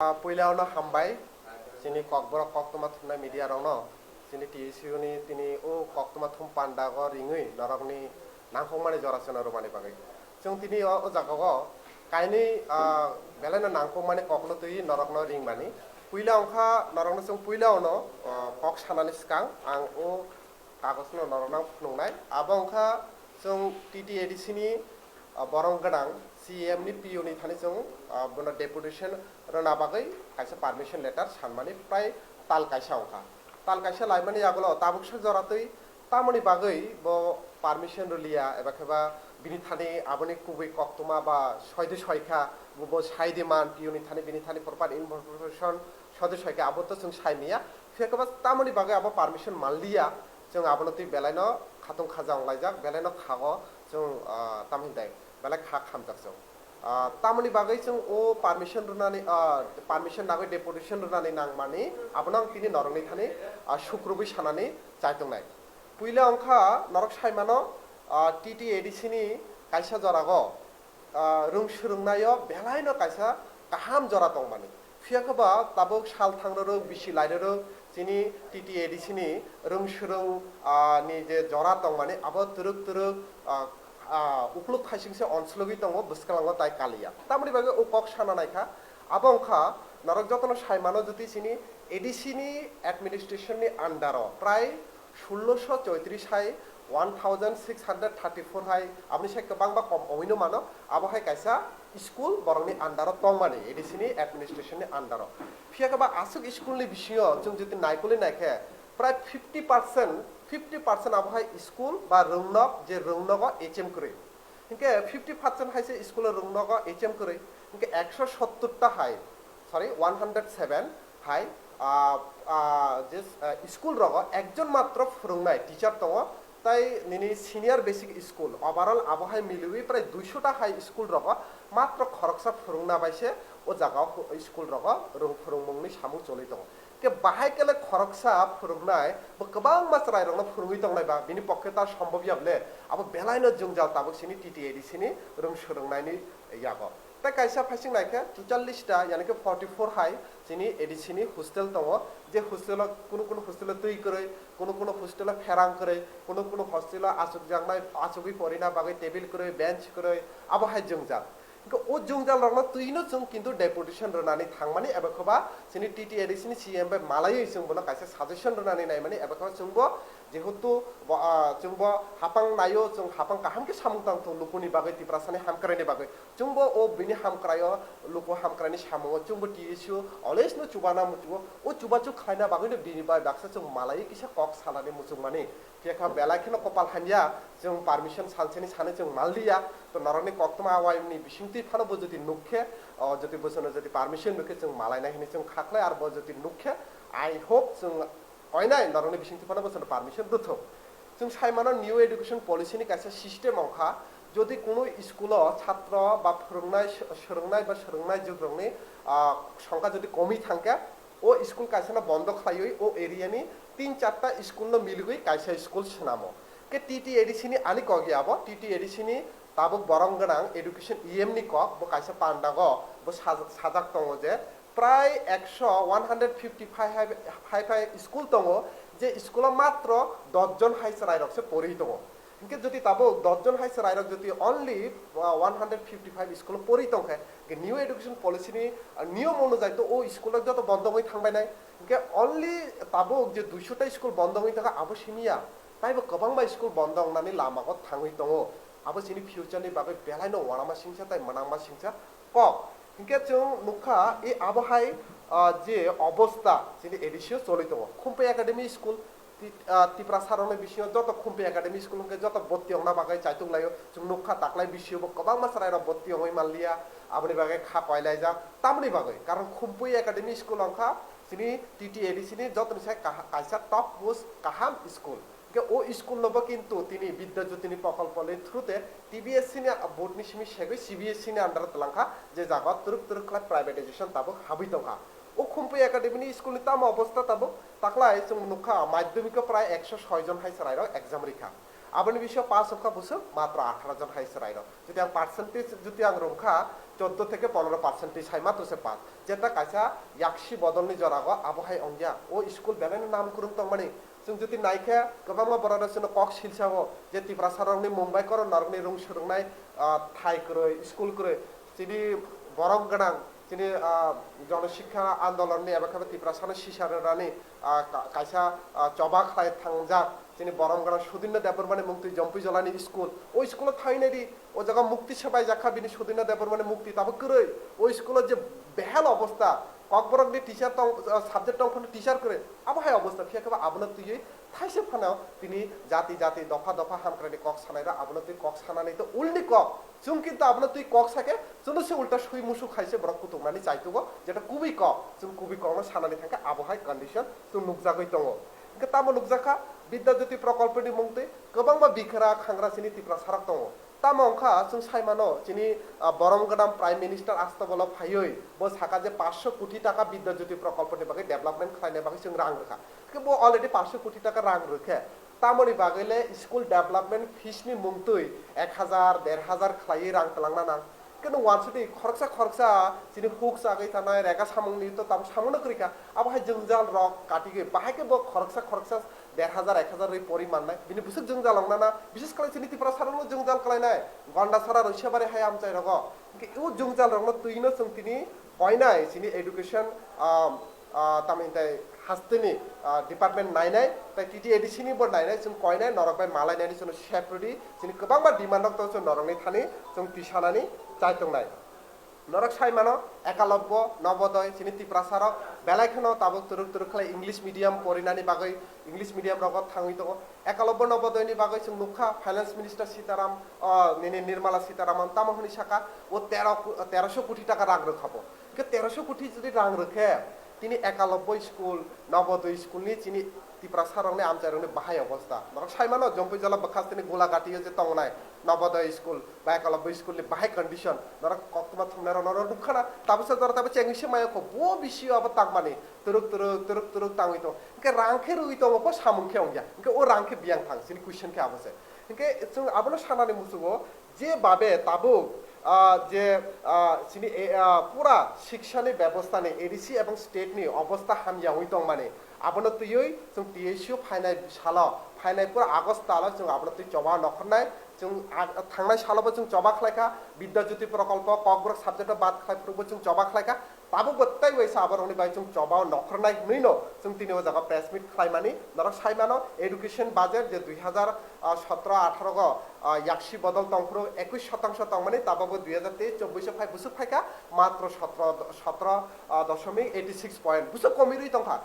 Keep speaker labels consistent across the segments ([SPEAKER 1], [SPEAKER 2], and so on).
[SPEAKER 1] Puilauno hambai sini kokboro koktoma thumna media rongno sini TSU ni tini o koktoma thum pandago ringui norokni nangkhongmani jorasena romani bagai jong tini o jagago kaini belena nangkhongmani kokno tui norokno ringmani puila ongkha norokno jong puilauno kok sanani skang ang o kagosno norokno phunungnai abo ongkha jong TTADC ni borong gadang CM ni PO ni thani jong bono deputation rona bagai kaisa permission letter sanmani prai tal kaisa laimani agolo tabuk joratui tamoni bagai bo permission rolia eba kheba bini thani aboni kubui koktoma ba soide soikha bo saide man PO ni thani bini thani proper information soide soikha abotto jong saimiya phekaba tamoni bagai abo permission manliya jong abonoti belaino khatung khaja onglajak belaino khago jong tamhindai belai khak khamjak jong tamoni bagai jong o permission runani permission nagoi deputation runani nangmani abonang tini norongni thani shukrubi sanani chaitongnai puila ongkha norok saimano TTADC ni kaisa jorago rungsrungnayo belaino kaisa kaham jora tongmani phiakaba tabuk sal thangroro bisi lairoro chini TTADC ni rungsrung ni je jora tongmani abo turuk ukluk khaisingse onslogui tongo buskalango tai kalia tamri bage o kok sana naikha abongkha norok jotono saimano joti chini ADC ni administration ni andaro prai 1634 hai 1634 hai apni sai kabang ba kom oino mano abo hai kaisa school borongni andaro tongmani ADC ni administration ni andaro phiakaba asuk school ni bisio jong joti naikoli naikhe prai 50% আবহাই school বা রংনক যে রংনক HM করে ইনকে 50% হাইছে school রংনক HM করে ইনকে 170টা hi sorry 107 high যে school রগ একজন মাত্র ফরংনাই teacher দङ তাই নিনি senior basic school overall আবহাই মিলুই প্রায় 200টা হাই স্কুল রগ মাত্র খরকসা ফরংনা বাইছে ও জায়গা স্কুল রগ রং ফরংমংনি সামু চলি দङ ke bahai kele khoroksa phurungnai bo kabang masrai rongno phurungui tongnai ba bini pokke ta সম্ভব yable abo belaino jungjal tabuk sini TTADC ni rung surungnai ni yago ta kaisa phasing naikhe 44 ta yani ke 44 hai sini ADC ni hostel tongo je hostel kono hostel tui koroi kono hostel ferang koroi kono hostel asuk jangnai asugui porina bagai table koroi bench koroi abo hai jungjal o jungjal rongno tuino jong kintu deputation ronani thangmani eba khoba sini TTADC ni CM bai malai jong bono kaisa suggestion ronani naimani eba khoba jongbo jehutu jongbo hapang nayo jong hapang kaham ke samungtang to lukuni bagai tiprasani hamkrani bagai jongbo o bini hamkrayo luko hamkrani samungo jongbo TSU always no chubana mutugo o chubachu khaina bagai no bini bai baksa jong malai kisa kok salani musungmani phekha belai kheno kopal hanya jong permission salcheni sane jong malliya to naroni koktoma awaimni bisingti phano bo jodi nukhe jodi bosono jodi permission nukhe jong malai na hini jong khaklai ar bo jodi nukhe I hope jong oinai naroni bisingti phano bosono permission dutho jong saimano new education policy ni kaisa system ongkha যদি কোনো school ছাত্র বা ফরংনাই জogrongni সংখ্যা যদি কমি থাকে ও school কাইসানা বন্ধ খাইই ও এরিয়ানি 3-4টা school ন মিলগই কাইসা স্কুল সনামো কে TTADC ni ani kogiabo TTADC ni tabuk borong ganang education EM ni kok bo kaisa pandago bo sajak tongo je প্রায় 155 স্কুল দङ যে স্কুল মাত্র 10 জন হাইস রাইরকসে পড়ি দङ ইনকে যদি তাবো 10 জন হাইস রাইরক যদি অনলি 155 স্কুল পড়ি দংখে কে নিউ এডুকেশন পলিসি নি নিয়ম অনুযায়ী তো ও স্কুল যত বন্ধ হই থাংবাই নাই ইনকে অনলি তাবো যে 200টা স্কুল বন্ধ হই থাকা আবো সিনিয়া তাইবো গোबांबा স্কুল বন্ধ হনানি লামাগত থাংই দङ আবো সিনি ফিউচারনি বাগে বেলাইনো ওয়ানামা সিংসা তাই মানাংমা সিংসা ক ইনকে जों नुखा এই আবহাই যে অবস্থা যিনি এডিসিও চলি দङ খুম্পে একাডেমি স্কুল তিপ্রা সারনে বিষয় যত খুম্পে একাডেমি স্কুলকে যত ভর্তি হনা বাগাই চাইতুং লাयो जों नुखा তাকলাই বিষয় গোबां মাসরাইরা ভর্তি হই মানলিয়া আপনি বাগে খা কয়লাই যা তামনি বাগে কারণ খুম্পে একাডেমি স্কুল অংখা যিনি TTADC ni যত নিসাই কাইসা টপ মোস্ট কাহাম স্কুল ও স্কুল নব কিন্তু তিনি বিদ্যাজ্যোতিনি প্রকল্পলে থ্রুতে TBSC ni board ni simi segoi CBSC ni under তলাংখা যে জায়গা তুরুক ক্লাস প্রাইভেটাইজেশন তাবো হাবি দংখা ও খুম্পে একাডেমি ni স্কুল ni তাম অবস্থা তাবো তাকলাই जों नुखा মাধ্যমিক প্রায় 106 জন হাইস রাইরক एग्जाम রিখা aboni bisho pass hokha busu matro 18 জন হাইছে রাইরো যদি আং পার্সেন্টেজ যদি আং রংখা 14 থেকে 15% হাই মাত্র সে পাস যেটা কাইসা ইয়াকসি বদলনি জরাগো আবহাই অংগিয়া ও স্কুল বেলানি নাম করুন তো মানে जों जुदि नायखे गोबां बर'रासनो कक सिलसाओ जे तिप्रासारनि मुंबाइ कर नरनि रुं सुरुंनाय थाइ क्रय स्कुल क्रय जिनि बरं गोनां जिनि जनशिक्षा आन्दोलननि एबा खाबे तिप्रासारनि सिसारनानि कायसा चबा खाय थांजा जिनि बरं गोनां सुदिन देबरमाने मुक्ति जम्पि जलानि स्कुल ओ स्कुल थाइनारि ओ जागा मुक्ति सबाय जाखा बिनि सुदिन देबरमाने मुक्ति ताबो क्रय ओ स्कुल जे बेहाल अवस्था ककबरकनि टीचार साबजेक्ट टंखनि टीचार करे आबहाय अवस्था फियाखबा आबनो तुयै थाइसे फानाव तिनि जाति जाति दफा दफा हामक्रानि कक सानायरा आबनो तुय कक सानानै तो उल्नि कक जों किन्तु आबनो तुय कक साके जोंनो से उल्टा सुइ मुसु खाइसे बरक कुतुमनानि चाइतुगो जेटा कुबि कक जों कुबि ककनो सानानै थांका आबहाय कन्डिशन जों नुकजागै दङ इनका तामो नुकजाखा विद्याज्योति प्रकल्पनि मुंते गोबांबा बिखरा खांग्रासिनि तिप्रासारक दङ तामो अंखा जों साइमानो जिनि बरं गोदाम प्राइम मिनिस्टार आस्ताबल फायै बो साका जे 500 कोटी टाका विद्याज्योति प्रकल्पनि बागै डेभलपमेन्ट खालायनाय बागै जों रां रोखा बो अलरेडी 500 कोटी टाका रां रोखे तामोनि बागैले स्कुल डेभलपमेन्ट फिसनि मुंतै 1000 1500 खालायै रां तलांना नां केनो वानसुदि खरकसा जिनि हुक जागै थानाय रेगा सामुंनि तो ताम सामुनो करिका आबहाय जोंजाल रक काटिगे बाहायके बो खरकसा 1000 1000 रै परिमाननाय बिनि बुसुक जोंजालंना ना बिशेष कले जिनि तिप्रासारनो जोंजाल कलायनाय गन्डा सारा रैसाबारे हाय आमचाय रग के उ जोंजाल रंनो तुइनो जोंतिनि कयनाय जिनि एडुकेशन तामिनताय हास्तिनि डिपार्टमेन्ट नायनाय ताय टिटि एडिसिनि बो नायनाय जों कयनाय नरकबाय मालायनायनि जों सेपरेटि जिनि गोबांबा डिमान्डक तो जों नरकनि थानि जों तिसानानि चाइतंनाय नरक साइमानो एकालब्य नवोदय जिनि तिप्रासारक बेलायखनो ताबो तुरुक तुरुक खालाय इंलिश मिडियाम परिनानि बागै इंलिश मिडियाम रगत थाङै दङ एकालब्य नवोदयनि बागै जों नुखा फाइनान्स मिनिस्टार सीताराम निर्मला सीतारामन तामहनि साका ओ 1300 कोटी टाका रां रखाबो के 1300 कोटी जुदि रां रखे तिनि एकालब्य स्कुल नवोदय स्कुलनि जिनि तिप्रासारनि आमचारनि बाहाय अवस्था नरक साइमानो जम्पि जला बखास्तिनि गोलागाटियो जे तंनाय नवोदय स्कुल बा एकालब्य स्कुलनि बाहाय कन्डिशन नरक कक्तमा थुमनार नरक दुखना ताबसे जरा ताबे चेंगिसे मायको बो बिसियो अब ताकमानि तुरुक ताङै तो के रांखे रुइ तो बो सामुंखे अंगिया के ओ रांखे बियां थांसिनि क्वेश्चन के आबसे के जों आबनो सानानि मुसुगो जे बाबे ताबु जे सिनि पुरा शिक्षानि व्यवस्थानि एडिसि एवं स्टेटनि अवस्था हामया हुइ दं माने आबनो तुयै जों टीएसयू फाइनाय साला फाइनाय पुरा आगस्ट ताला जों आबनो तुय जबा नखरनाय जों थांनाय सालाबो जों जबा खलायखा विद्याज्योति प्रकल्प ककब्रक साबजेक्ट बाद खलायफ्रुबो जों जबा खलायखा ताबो बत्ताय वैसा आबरनि बाय जों जबा नखरनाय नैनो जों तिनिबो जागा प्रेस मिट खलायमानि नरक साइमानो एडुकेशन बाजेट जे 2017 18 ग याक्सि बदल तंफ्रो 21% तंमानि ताबाबो 2023 24 फाइ बुसु फाइका मात्र 17.86 पॉइंट बुसु कमिरुइ तंखा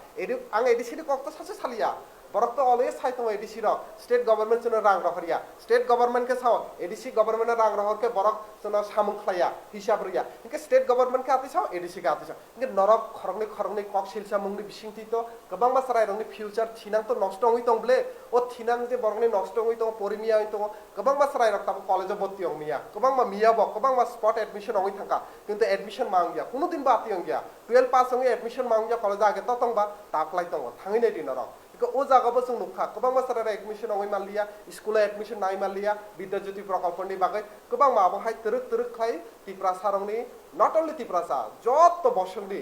[SPEAKER 1] आं एडिसिनि कक्ता सासे सालिया बरक तो अलवेज साइतो एडिसि र स्टेट गभर्नमेंट जों रां रहरिया स्टेट गभर्नमेंट के साव एडिसि गभर्नमेंट रां रहर के बरक जों सामुं खलाया हिसाब रिया इनके स्टेट गभर्नमेंट के आतिसाव एडिसि के आतिसाव इनके नरक खरंनि कक सिलसा मुंनि बिसिंथि तो गोबां बासराय रंनि फ्यूचर थिनां तो नष्ट होई तंबले ओ थिनां जे बरंनि नष्ट होई तो परिमिया होई तो गोबां बासराय रक ताब कॉलेज भर्ती होमिया गोबां मा मिया ब गोबां मा स्पॉट एडमिशन होई थांका किंतु एडमिशन मांगिया कोनो दिन बाति होंगिया 12 पास होंगे एडमिशन मांगिया कॉलेज आगे तो तंबा ताकलाय तंग थांगै नै दिन रक ओ जागाबो जों नुखा गोबां बासराय एडमिशन होई मालिया स्कुल एडमिशन नाय मालिया विद्याज्योति प्रकल्पनि बागै गोबां माबाहाय तुरुक खाय तिप्रासारनि not only Tiprasa Jat बसंनि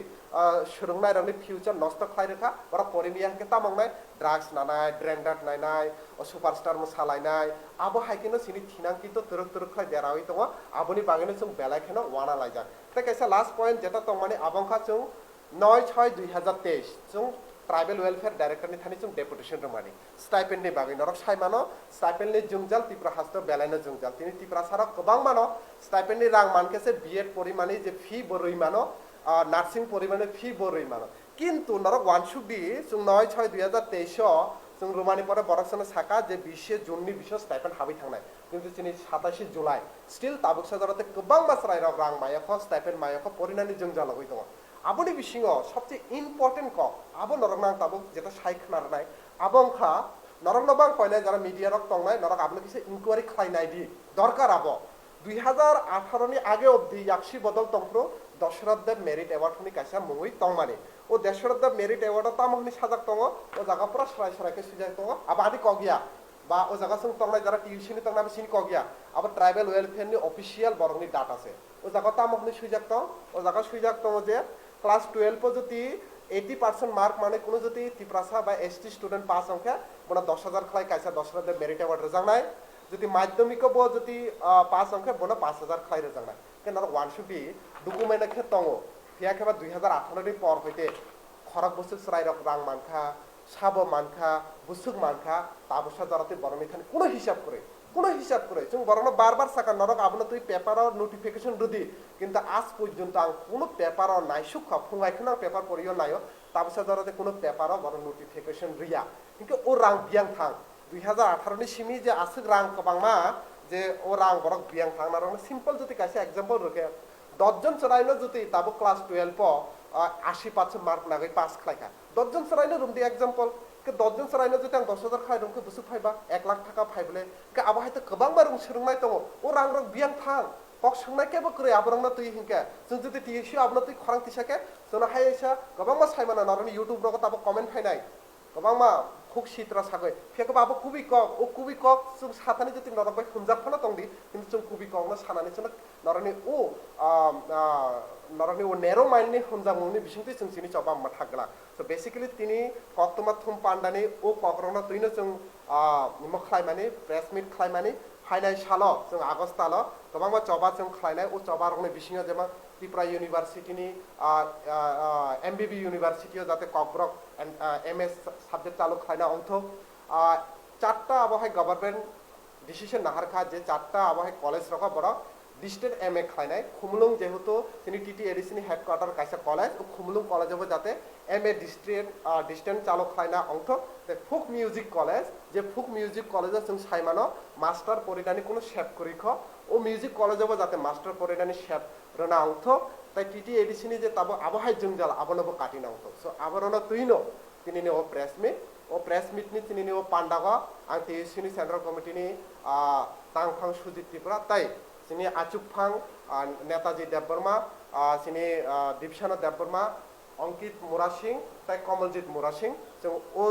[SPEAKER 1] सुरुंनाय रंनि future नष्ट खाय रेखा बरा परिमिया के तामंनाय ड्राग्स नानाय ड्रेंडार नायनाय सुपारस्टार मोसालायनाय आबो हायकेनो सिनि थिनांकि तो तुरुक खाय देरावै दङ आबोनि बागैनो जों बेलायखेनो वाना लायजा ता कैसा लास्ट पॉइंट जेता दं माने आबंखा जों 9/6/2023 जों ट्राइबल वेलफेयर डायरेक्टर नि थानि जों डेपुटेशन रमानि स्टाइपेंड नि बागै नरक साइमानो स्टाइपेंड नि जोंजाल तिप्रा हास्थ बेलायनो जोंजाल तिनि तिप्रा सारक गोबां मानो स्टाइपेंड नि रां मानकेसे बीएड परिमानि जे फी बरै मानो नार्सिं परिमानि फी बरै मानो किन्तु नरक वानसुबि जों 9/6/2023 जों रोमानि परे बरकसनो साका जे 20 जुननि बिसो स्टाइपेंड हाबै थांनाय किन्तु जोंनि 27 जुलाइ स्टिल ताबुकसा जराते गोबां बासराय रां मायाख स्टाइपेंड मायाख परिनानि जोंजाल लगै दङ आबोनि बिसिङो सबसे इम्पोर्टेन्ट क आबो नरकनां ताबो जेता साइखनारनाय आबंखा नरकनबां कयनाय जारा मीडिया रक तंनाय नरक आबनो किसे इनक्वायरि खालायनाय दि दरकार आबो 2018 नि आगे अब्दि याक्सि बदल तंफ्रो दशरथ देव मेरिट अवार्ड नि कायसा मुङै तंमाने ओ दशरथ देव मेरिट अवार्ड तामहनि साजाक दङ ओ जागा पुरा सराय सरायके सिजाय दङ आबादि कगिया বা ও জায়গা जों तंनाय যারা টিউশনি तंनाय সিনি কগিয়া আবার ট্রাইবেল ওয়েলফেয়ারনি অফিসিয়াল বরংনি ডাটা আছে ও জায়গা তামকনি সুইজাক তো ও জায়গা সুইজাক তো যে ক্লাস 12 যদি 80% মার্ক মানে কোনো যদি তিপ্রাসা বা এসটি স্টুডেন্ট পাস সংখ্যা বনা 10,000 খাই কাইসা 10,000 মেরিট অ্যাওয়ার্ড রেজাংনাই যদি মাধ্যমিক বো যদি পাস সংখ্যা বনা 5,000 খাই রেজাংনাই কেন ওয়ান শুড বি ডকুমেন্ট খে তঙ্গ ফিয়া খেবা 2018 নি পর হইতে খরাক বসুক সরাই রক রাং মানখা সাবো মানখা বুসুক মানখা তাবসা জরাতে বরং এখানে কোনো হিসাব করে जों বরং বারবার সাকা নরক আপনা তুই পেপারও নোটিফিকেশন রুদি কিন্তু আজ পর্যন্ত আং কোনো পেপারও নাই সুখ ফুঙ্গাইখনা পেপার পড়িও নাইও তাবসা জরাতে কোনো পেপারও বরং নোটিফিকেশন রিয়া কিন্তু ও রাং বিয়াং থাং 2018 नि सिमी जे आसुक रां कबांमा जे ओ रां बरक बियां थां नारं सिम्पल जति कासे एग्जांपल रखे 10 जन सरायनो जति ताबो क्लास 12 प 80% मार्क नागै पास खालायखा 10 जन सरायनो रुमदि एग्जांपल के 10 जन सरायनो जति आं 10,000 खाय रंखो बुसु फायबा 1 लाख थाखा फायबले के आबा हायतो गोबां बार सोंनाय दङ ओ रां बियां थां कक सोंनाय केबो करे आबरंना तुइ हिंके जों जति टिएसि आबना तुइ खरां तिसाके जोना हायसा गोबां मा सायमाना नारनि YouTube रग ताबो कमेन्ट फायनाय गोबां मा খুব শীতরা সাগৈ ফেকে বাবু খুবই কক ও খুবই কক जों সাতানি যদি নরক বাই হুনজাফানা তংদি কিন্তু जों খুবই কক না সানানি जों নরনি ও নরনি ও নেরো মাইন্ডনি হুনজামুনি বিসিংতি जों सिनि चबा मा थागला सो बेसिकली तिनि कक्तमा थुम पान्डानि ओ ककरना तुइनो जों मखलायमानि प्रेस मिट खलायमानि फाइनाल सालो जों आगस्टालो गोबां मा चबा जों खलायनाय ओ चबा रंनि बिसिङा जेमा त्रिपुरा इउनिभार्सिटीनि एमबिबि इउनिभार्सिटीयाव जाते ककब्रक एमएस साबजेक्ट चालू खायना अंथ चारटा आबहाय गभर्नमेंट डिसिशन नाहारखा जे चारटा आबहाय कलेज रखा बड़ा डिस्टेंट एमए खायनाय खुमलुं जेहेतु जोंनि टीटीएडीसी हेडक्वार्टार कायसा कलेज खुमलुं कलेजावबो जाते एमए डिस्टेंट चालू खायना अंथ फुक मिउजिक कलेज जे फुक मिउजिक कलेज जों सायमानो मास्टार परिडानि कोनो शेप करिख ओ मिउजिक कलेजावबो जाते मास्टार परिडानि शेप रना अंथ ताई टीटीएडीसी जे ताबो आबहाय जोंजाल आबनबो काटिना अंथ सो आबरना तुइनो तिनिनि ओ प्रेस मिटनि तिनिनि ओ पान्डागा आं टीएससीनि सेंट्रल कमिटिनि तांफां सुजित त्रिपुरा ताई सिनि आचुकफां नेताजी देबबर्मा सिनि दीपसाना देबबर्मा अंकित मुरासिं ताई कमलजीत मुरासिं जों ओ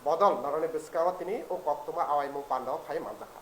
[SPEAKER 1] बदल नरनि बिस्कामा तिनि ओ कक्तमा आवाइमुं पान्डाव फाय मानजाखा